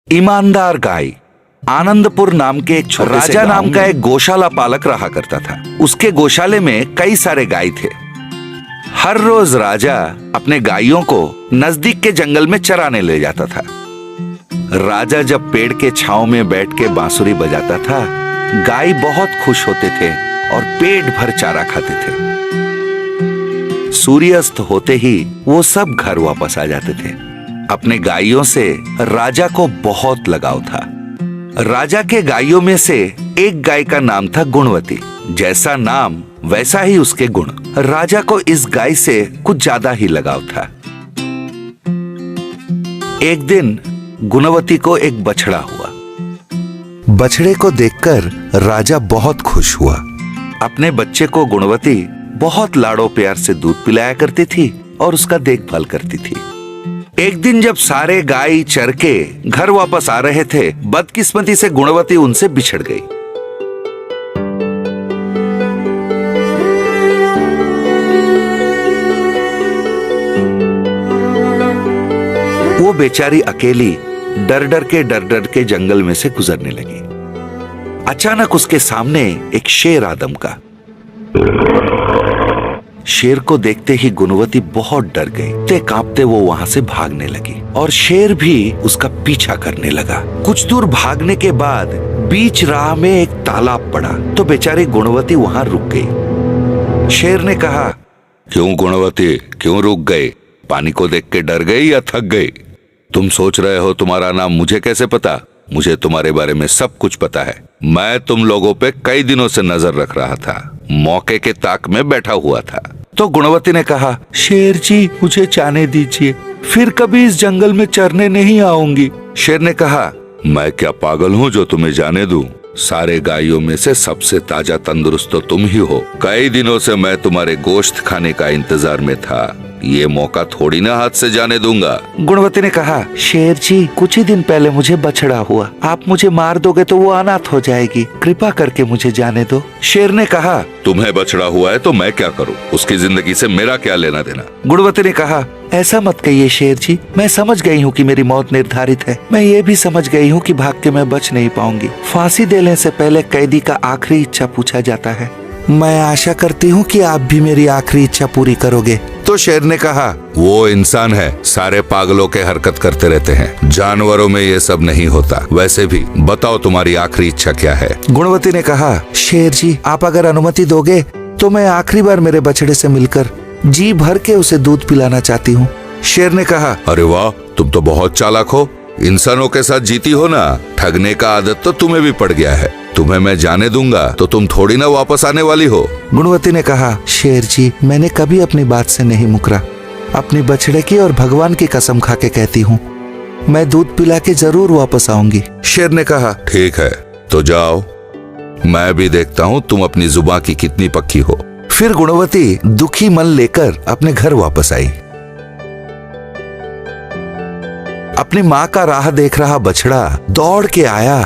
ईमानदार गाय। आनंदपुर नाम के एक छोटे राजा नाम का एक गौशाला पालक रहा करता था। उसके गौशाले में कई सारे गाय थे। हर रोज राजा अपने गायों को नजदीक के जंगल में चराने ले जाता था। राजा जब पेड़ के छांव में बैठ के बांसुरी बजाता था, गाय बहुत खुश होते थे और पेट भर चारा खाते थे। सूर्यास्त होते ही वो सब घर वापस आ जाते थे। अपने गायों से राजा को बहुत लगाव था। राजा के गायों में से एक गाय का नाम था गुणवती। जैसा नाम वैसा ही उसके गुण। राजा को इस गाय से कुछ ज्यादा ही लगाव था। एक दिन गुणवती को एक बछड़ा हुआ। बछड़े को देखकर राजा बहुत खुश हुआ। अपने बच्चे को गुणवती बहुत लाड़ो प्यार से दूध पिलाया करती थी और उसका देखभाल करती थी। एक दिन जब सारे गाय चर के घर वापस आ रहे थे, बदकिस्मती से गुणवती उनसे बिछड़ गई। वो बेचारी अकेली डर डर के जंगल में से गुजरने लगी। अचानक उसके सामने एक शेर आ दमका। शेर को देखते ही गुणवती बहुत डर गई। कांपते वो वहां से भागने लगी और शेर भी उसका पीछा करने लगा। कुछ दूर भागने के बाद बीच राह में एक तालाब पड़ा तो बेचारी गुणवती वहां रुक गई। शेर ने कहा, क्यों गुणवती, क्यों रुक गए? पानी को देख के डर गई या थक गई? तुम सोच रहे हो तुम्हारा नाम मुझे कैसे पता? मुझे तुम्हारे बारे में सब कुछ पता है। मैं तुम लोगों पे कई दिनों से नजर रख रहा था, मौके के ताक में बैठा हुआ था। तो गुणवती ने कहा, शेर जी मुझे जाने दीजिए, फिर कभी इस जंगल में चरने नहीं आऊंगी। शेर ने कहा, मैं क्या पागल हूँ जो तुम्हें जाने दूं? सारे गायों में से सबसे ताजा तंदुरुस्त तो तुम ही हो। कई दिनों से मैं तुम्हारे गोश्त खाने का इंतजार में था। ये मौका थोड़ी ना हाथ से जाने दूंगा। गुणवती ने कहा, शेर जी कुछ ही दिन पहले मुझे बछड़ा हुआ, आप मुझे मार दोगे तो वो अनाथ हो जाएगी, कृपा करके मुझे जाने दो। शेर ने कहा, तुम्हें बछड़ा हुआ है तो मैं क्या करूं? उसकी जिंदगी से मेरा क्या लेना देना? गुणवती ने कहा, ऐसा मत कहिए शेर जी, मैं समझ गई हूँ कि मेरी मौत निर्धारित है। मैं ये भी समझ गई हूँ कि भाग के मैं बच नहीं पाऊंगी। फांसी देने से पहले कैदी का आखिरी इच्छा पूछा जाता है। मैं आशा करती हूँ कि आप भी मेरी आखिरी इच्छा पूरी करोगे। तो शेर ने कहा, वो इंसान है, सारे पागलों के हरकत करते रहते हैं, जानवरों में ये सब नहीं होता। वैसे भी बताओ तुम्हारी आखिरी इच्छा क्या है? गुणवती ने कहा, शेर जी आप अगर अनुमति दोगे तो मैं आखिरी बार मेरे बछड़े से मिलकर जी भर के उसे दूध पिलाना चाहती हूँ। शेर ने कहा, अरे वाह, तुम तो बहुत चालाक हो, इंसानों के साथ जीती हो ना। ठगने का आदत तो तुम्हें भी पड़ गया है। तुम्हें मैं जाने दूंगा तो तुम थोड़ी ना वापस आने वाली हो। गुणवती ने कहा, शेर जी मैंने कभी अपनी बात से नहीं मुकरा। अपने बछड़े की और भगवान की कसम खा के कहती हूँ, मैं दूध पिला के जरूर वापस आऊंगी। शेर ने कहा, ठीक है तो जाओ, मैं भी देखता हूँ तुम अपनी जुबान की कितनी पक्की हो। फिर गुणवती दुखी मन लेकर अपने घर वापस आई। अपनी माँ का राह देख रहा बछड़ा दौड़ के आया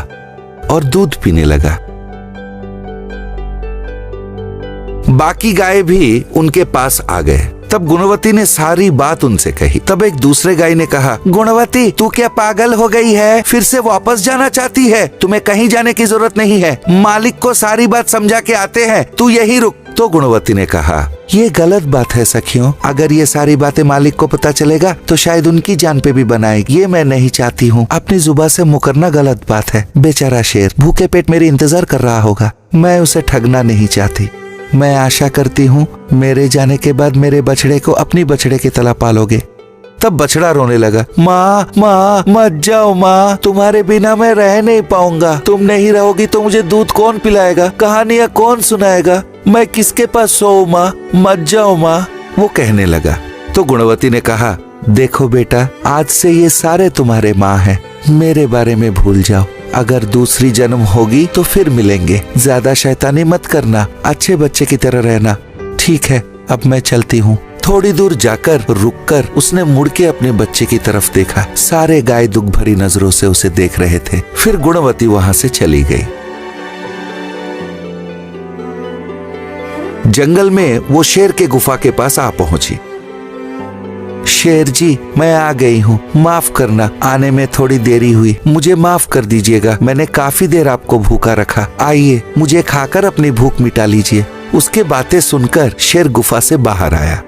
और दूध पीने लगा। बाकी गाय भी उनके पास आ गए। तब गुणवती ने सारी बात उनसे कही। तब एक दूसरे गाय ने कहा, गुणवती तू क्या पागल हो गई है? फिर से वापस जाना चाहती है? तुम्हें कहीं जाने की जरूरत नहीं है, मालिक को सारी बात समझा के आते हैं, तू यही रुक। तो गुणवती ने कहा, ये गलत बात है सखियों, अगर ये सारी बातें मालिक को पता चलेगा तो शायद उनकी जान पे भी बनाएगी। ये मैं नहीं चाहती हूँ, अपनी जुबान से मुकरना गलत बात है। बेचारा शेर भूखे पेट मेरी इंतजार कर रहा होगा, मैं उसे ठगना नहीं चाहती। मैं आशा करती हूँ मेरे जाने के बाद मेरे बछड़े को अपनी बछड़े की तरह पालोगे। तब बछड़ा रोने लगा, माँ माँ मत जाओ माँ, तुम्हारे बिना मैं रह नहीं पाऊंगा। तुम नहीं रहोगी तो मुझे दूध कौन पिलाएगा, कहानियाँ कौन सुनाएगा, मैं किसके पास सोऊं माँ, मत जाओ माँ। वो कहने लगा। तो गुणवती ने कहा, देखो बेटा आज से ये सारे तुम्हारे माँ हैं, मेरे बारे में भूल जाओ। अगर दूसरी जन्म होगी तो फिर मिलेंगे। ज्यादा शैतानी मत करना, अच्छे बच्चे की तरह रहना। ठीक है अब मैं चलती हूँ। थोड़ी दूर जाकर रुककर उसने मुड़ के अपने बच्चे की तरफ देखा। सारे गाय दुख भरी नजरों से उसे देख रहे थे। फिर गुणवती वहां से चली गई। जंगल में वो शेर के गुफा के पास आ पहुंची। शेर जी, मैं आ गई हूँ, माफ करना, आने में थोड़ी देरी हुई, मुझे माफ कर दीजिएगा, मैंने काफी देर आपको भूखा रखा, आइए मुझे खाकर अपनी भूख मिटा लीजिए। उसके बातें सुनकर शेर गुफा से बाहर आया।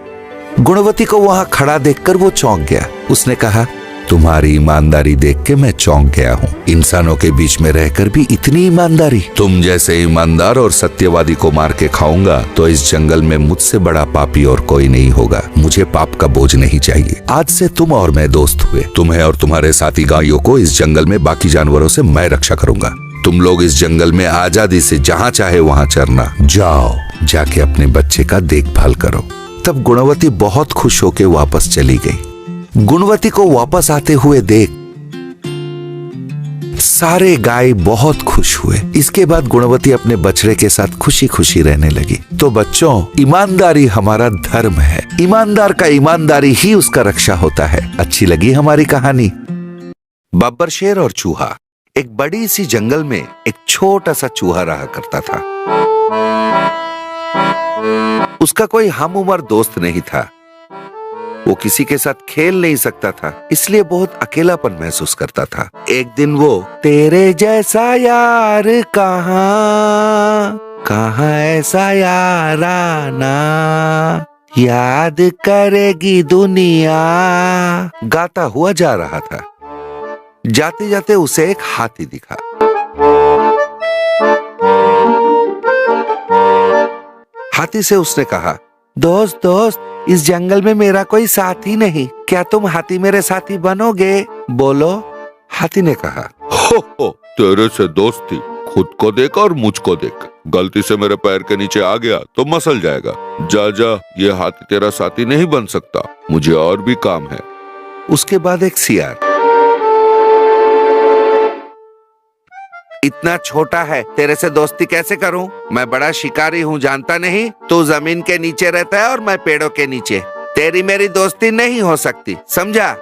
गुणवती को वहाँ खड़ा देखकर वो चौंक गया। उसने कहा, तुम्हारी ईमानदारी देख के मैं चौंक गया हूँ। इंसानों के बीच में रहकर भी इतनी ईमानदारी। तुम जैसे ईमानदार और सत्यवादी को मार के खाऊंगा तो इस जंगल में मुझसे बड़ा पापी और कोई नहीं होगा। मुझे पाप का बोझ नहीं चाहिए। आज से तुम और मैं दोस्त हुए। तुम्हें और तुम्हारे साथी गायों को इस जंगल में बाकी जानवरों से मैं रक्षा करूंगा। तुम लोग इस जंगल में आजादी से जहाँ चाहे वहाँ चरना। जाओ, जाके अपने बच्चे का देखभाल करो। तब गुणवती बहुत खुश होकर वापस चली गई। गुणवती को वापस आते हुए देख सारे गाय बहुत खुश हुए। इसके बाद गुणवती अपने बछड़े के साथ खुशी खुशी रहने लगी। तो बच्चों, ईमानदारी हमारा धर्म है। ईमानदार का ईमानदारी ही उसका रक्षा होता है। अच्छी लगी हमारी कहानी। बब्बर शेर और चूहा। एक बड़ी सी जंगल में एक छोटा सा चूहा रहा करता था। उसका कोई हम उम्र दोस्त नहीं था। वो किसी के साथ खेल नहीं सकता था, इसलिए बहुत अकेलापन महसूस करता था। एक दिन वो, तेरे जैसा यार कहाँ, कहाँ ऐसा याराना, याद करेगी दुनिया, गाता हुआ जा रहा था। जाते जाते उसे एक हाथी दिखा। हाथी से उसने कहा, दोस्त दोस्त, इस जंगल में मेरा कोई साथी नहीं, क्या तुम हाथी मेरे साथी बनोगे? बोलो। हाथी ने कहा, हो, तेरे से दोस्ती, खुद को देख और मुझको देख। गलती से मेरे पैर के नीचे आ गया तो मसल जाएगा। जा जा, ये हाथी तेरा साथी नहीं बन सकता, मुझे और भी काम है। उसके बाद एक सियार, इतना छोटा है, तेरे से दोस्ती कैसे करूं? मैं बड़ा शिकारी हूं, जानता नहीं? तू जमीन के नीचे रहता है और मैं पेड़ों के नीचे। तेरी मेरी दोस्ती नहीं हो सकती, समझा?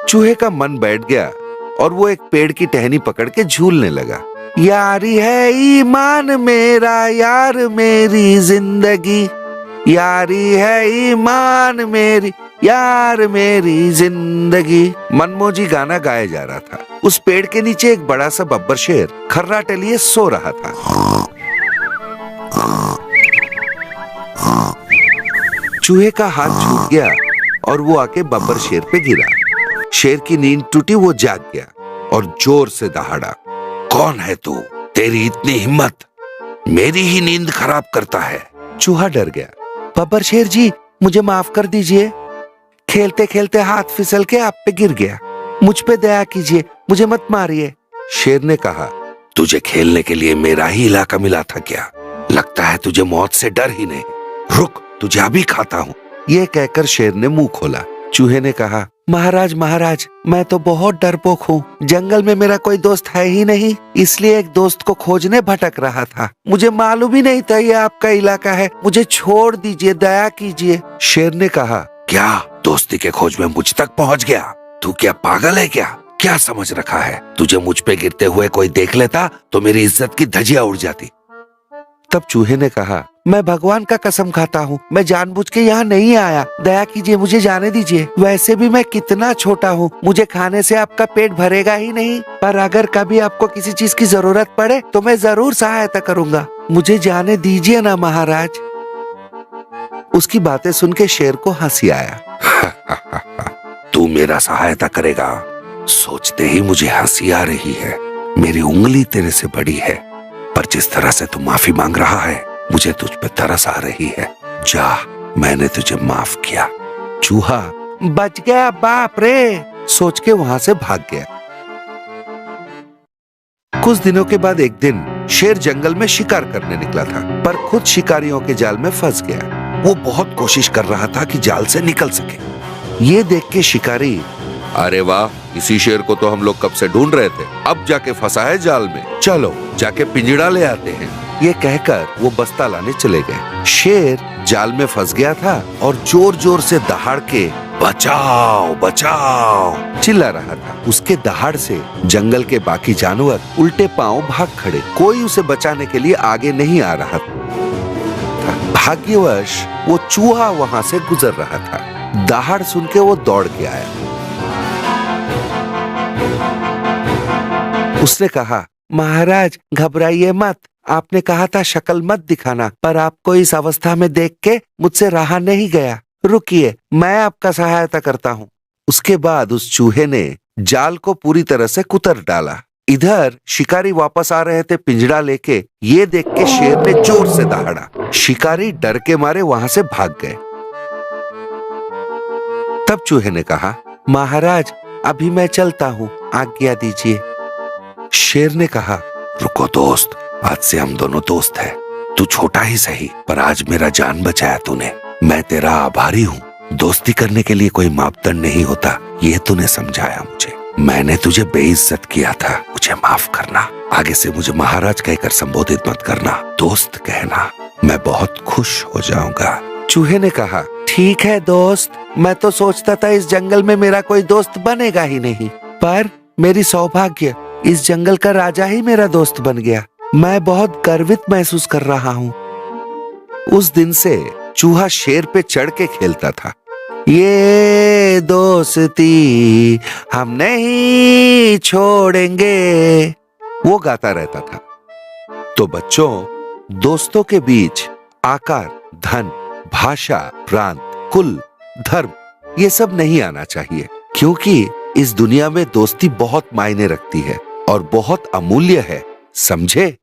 चूहे का मन बैठ गया और वो एक पेड़ की टहनी पकड़ के झूलने लगा। यारी है ईमान मेरा, यार मेरी जिंदगी, यारी है ईमान मेरी, यार मेरी जिंदगी। मनमोजी गाना गाया जा रहा था। उस पेड़ के नीचे एक बड़ा सा बब्बर शेर खर्राटे लिए सो रहा था। चूहे का हाथ छूट गया और वो आके बब्बर शेर पे गिरा। शेर की नींद टूटी, वो जाग गया और जोर से दहाड़ा, कौन है तू? तेरी इतनी हिम्मत, मेरी ही नींद खराब करता है। चूहा डर गया। बब्बर शेर जी, मुझे माफ कर दीजिए, खेलते खेलते हाथ फिसल के आप पे गिर गया, मुझ पे दया कीजिए, मुझे मत मारिए। शेर ने कहा, तुझे खेलने के लिए मेरा ही इलाका मिला था क्या? लगता है तुझे मौत से डर ही नहीं। रुक, तुझे अभी खाता हूँ। ये कहकर शेर ने मुंह खोला। चूहे ने कहा, महाराज महाराज, मैं तो बहुत डरपोक हूँ, जंगल में मेरा कोई दोस्त है ही नहीं, इसलिए एक दोस्त को खोजने भटक रहा था। मुझे मालूम ही नहीं था ये आपका इलाका है, मुझे छोड़ दीजिए, दया कीजिए। शेर ने कहा, क्या दोस्ती के खोज में मुझ तक पहुँच गया? तू क्या पागल है क्या? क्या समझ रखा है? तुझे मुझ पे गिरते हुए कोई देख लेता तो मेरी इज्जत की धजिया उड़ जाती। तब चूहे ने कहा, मैं भगवान का कसम खाता हूँ, मैं जानबूझ के यहाँ नहीं आया, दया कीजिए, मुझे जाने दीजिए। वैसे भी मैं कितना छोटा हूँ, मुझे खाने से आपका पेट भरेगा ही नहीं, पर अगर कभी आपको किसी चीज की जरूरत पड़े तो मैं जरूर सहायता करूँगा, मुझे जाने दीजिए ना महाराज। उसकी बातें सुन के शेर को हंसी आया। तू मेरा सहायता करेगा, सोचते ही मुझे हंसी आ रही है। मेरी उंगली तेरे से बड़ी है, पर जिस तरह से तू माफी मांग रहा है, मुझे तुझ पे तरस आ रही है। जा, मैंने तुझे माफ किया। चूहा बच गया, बाप रे, सोच के वहां से भाग गया। कुछ दिनों के बाद एक दिन शेर जंगल में शिकार करने निकला था, पर खुद शिकारियों के जाल में फंस गया। वो बहुत कोशिश कर रहा था कि जाल से निकल सके। ये देख के शिकारी, अरे वाह, इसी शेर को तो हम लोग कब से ढूंढ रहे थे, अब जाके फंसा है जाल में, चलो जाके पिंजड़ा ले आते हैं। ये कहकर वो बस्ता लाने चले गए। शेर जाल में फंस गया था और जोर जोर से दहाड़ के बचाओ बचाओ चिल्ला रहा था। उसके दहाड़ से जंगल के बाकी जानवर उल्टे पांव भाग खड़े, कोई उसे बचाने के लिए आगे नहीं आ रहा था। भाग्यवश वो चूहा वहां से गुजर रहा था। दहाड़ सुन के वो दौड़ के आया। उसने कहा, महाराज घबराइए मत, आपने कहा था शक्ल मत दिखाना, पर आपको इस अवस्था में देख के मुझसे रहा नहीं गया। रुकिए, मैं आपका सहायता करता हूँ। उसके बाद उस चूहे ने जाल को पूरी तरह से कुतर डाला। इधर शिकारी वापस आ रहे थे पिंजड़ा लेके। ये देख के शेर ने जोर से दहाड़ा। शिकारी डर के मारे वहां से भाग गए। तब चूहे ने कहा, महाराज अभी मैं चलता हूँ, आज्ञा दीजिए। शेर ने कहा, रुको दोस्त, आज से हम दोनों दोस्त हैं। तू छोटा ही सही, पर आज मेरा जान बचाया तूने। मैं तेरा आभारी हूँ। दोस्ती करने के लिए कोई मापदंड नहीं होता, ये तूने समझाया मुझे। मैंने तुझे बेइज्जत किया था, मुझे माफ करना। आगे से मुझे महाराज कहकर संबोधित मत करना, दोस्त कहना। मैं बहुत खुश हो जाऊंगा। चूहे ने कहा, ठीक है दोस्त, मैं तो सोचता था इस जंगल में मेरा कोई दोस्त बनेगा ही नहीं, पर मेरी सौभाग्य, इस जंगल का राजा ही मेरा दोस्त बन गया। मैं बहुत गर्वित महसूस कर रहा हूँ। उस दिन से चूहा शेर पे चढ़ के खेलता था। ये दोस्ती हम नहीं छोड़ेंगे, वो गाता रहता था। तो बच्चों, दोस्तों के बीच आकार, धन, भाषा, प्रांत, कुल, धर्म ये सब नहीं आना चाहिए, क्योंकि इस दुनिया में दोस्ती बहुत मायने रखती है और बहुत अमूल्य है, समझे?